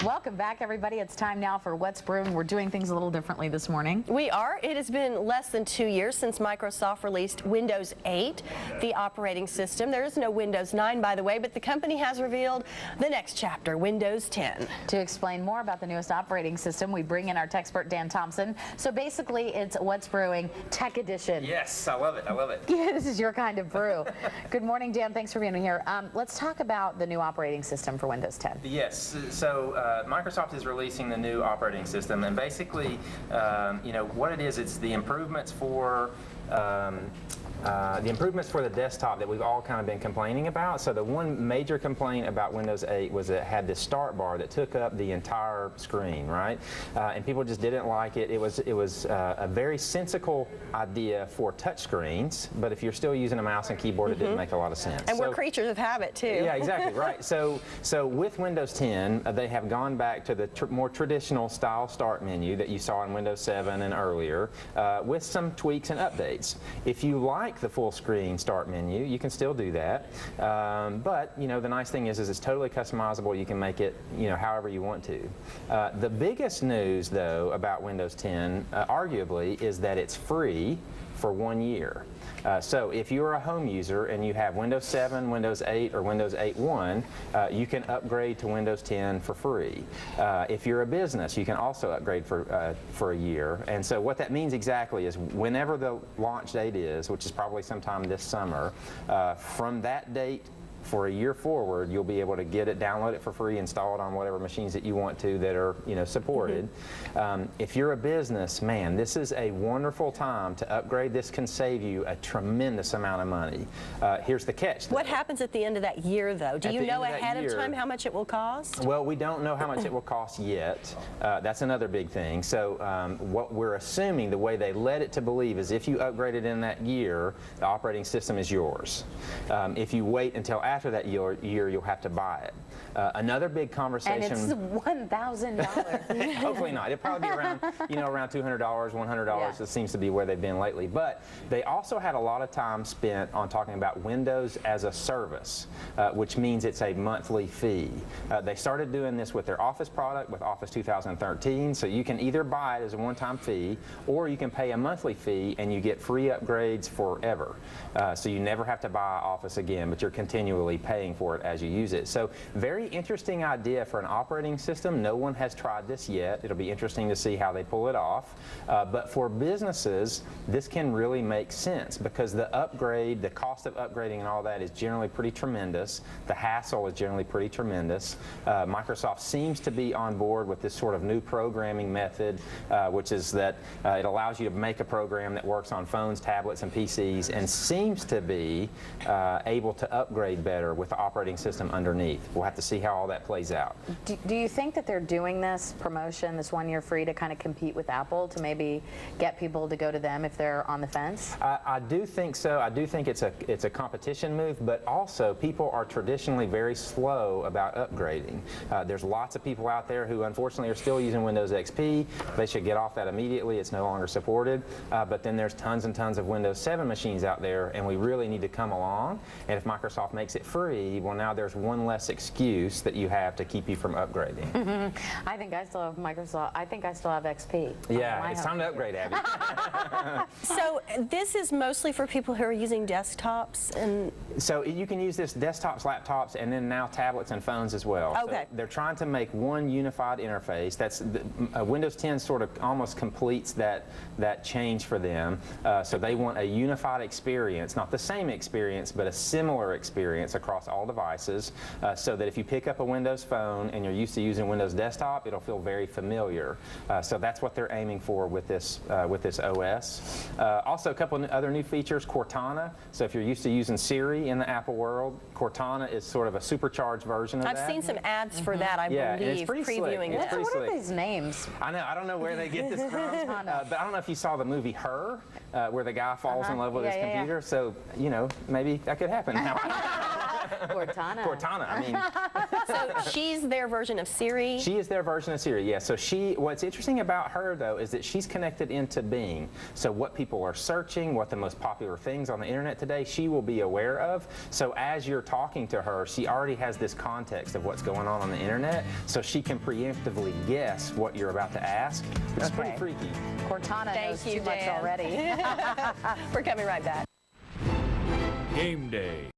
Welcome back, everybody. It's time now for What's Brewing. We're doing things a little differently this morning. We are. It has been less than 2 years since Microsoft released Windows 8, the operating system. There is no Windows 9, by the way, but the company has revealed the next chapter, Windows 10. To explain more about the newest operating system, we bring in our tech expert, Dan Thompson. So basically, it's What's Brewing Tech Edition. Yes, I love it. I love it. Yeah, this is your kind of brew. Good morning, Dan. Thanks for being here. Let's talk about the new operating system for Windows 10. Yes. So Microsoft is releasing the new operating system, and basically, what it is, it's the improvements for the desktop that we've all kind of been complaining about. So the one major complaint about Windows 8 was it had this start bar that took up the entire screen, right? And people just didn't like it. It was a very sensical idea for touch screens, but if you're still using a mouse and keyboard, it didn't make a lot of sense. And we're creatures of habit, too. Yeah, exactly, right. So with Windows 10, they have gone back to the more traditional style start menu that you saw in Windows 7 and earlier, with some tweaks and updates. If you like the full screen start menu, you can still do that, but the nice thing is it's totally customizable. You can make it however you want to. The biggest news though about Windows 10 arguably is that it's free for 1 year. So if you're a home user and you have Windows 7, Windows 8, or Windows 8.1, you can upgrade to Windows 10 for free. If you're a business, you can also upgrade for a year. And so what that means exactly is whenever the launch date is, which is probably sometime this summer, from that date for a year forward, you'll be able to get it, download it for free, install it on whatever machines that you want to that are supported. If you're a business, man, this is a wonderful time to upgrade. This can save you a tremendous amount of money. Here's the catch, though. What happens at the end of that year, though? Do you know ahead of time how much it will cost? Well, we don't know how much it will cost yet. That's another big thing. So what we're assuming, the way they led it to believe, is if you upgrade it in that year, the operating system is yours. If you wait until after that year, you'll have to buy it. Another big conversation. And it's $1,000. Hopefully not. It'll probably be around, around $200, $100. Yeah. That seems to be where they've been lately. But they also had a lot of time spent on talking about Windows as a service, which means it's a monthly fee. They started doing this with their Office product, with Office 2013. So you can either buy it as a one-time fee, or you can pay a monthly fee and you get free upgrades forever. So you never have to buy Office again, but you're continually paying for it as you use it. So very interesting idea for an operating system. No one has tried this yet. It'll be interesting to see how they pull it off. But for businesses, this can really make sense because the upgrade, the cost of upgrading and all that is generally pretty tremendous. The hassle is generally pretty tremendous. Microsoft seems to be on board with this sort of new programming method, which is that it allows you to make a program that works on phones, tablets, and PCs, and seems to be able to upgrade better with the operating system underneath. We'll have to see how all that plays out. Do you think that they're doing this promotion, this 1 year free, to kind of compete with Apple, to maybe get people to go to them if they're on the fence? I do think so. I do think it's a competition move, but also people are traditionally very slow about upgrading. There's lots of people out there who unfortunately are still using Windows XP. They should get off that immediately. It's no longer supported. But then there's tons and tons of Windows 7 machines out there, and we really need to come along. And if Microsoft makes it free, well, now there's one less excuse that you have to keep you from upgrading. I think I still have Microsoft. I think I still have XP. Yeah, it's time to upgrade, Abby. So this is mostly for people who are using desktops, and so you can use this desktops, laptops, and then now tablets and phones as well. Okay. So they're trying to make one unified interface. That's Windows 10 sort of almost completes that change for them. So they want a unified experience, not the same experience, but a similar experience across all devices, so that if you pick up a Windows phone and you're used to using Windows Desktop, it'll feel very familiar. So that's what they're aiming for with this OS. Also, a couple of other new features, Cortana. So if you're used to using Siri in the Apple world, Cortana is sort of a supercharged version of that. I've seen some ads for that, I believe, previewing it. What are these names? I know. I don't know where they get this from. But I don't know if you saw the movie Her, where the guy falls in love with his computer. So, maybe that could happen now. Cortana. Cortana. I mean, So she's their version of Siri. she is their version of Siri, yeah. So what's interesting about her, though, is that she's connected into Bing. So what people are searching, what the most popular things on the internet today, she will be aware of. So as you're talking to her, she already has this context of what's going on the internet, so she can preemptively guess what you're about to ask. It's pretty freaky. Cortana knows Thank you, too much Dan. already. We're coming right back. Game day.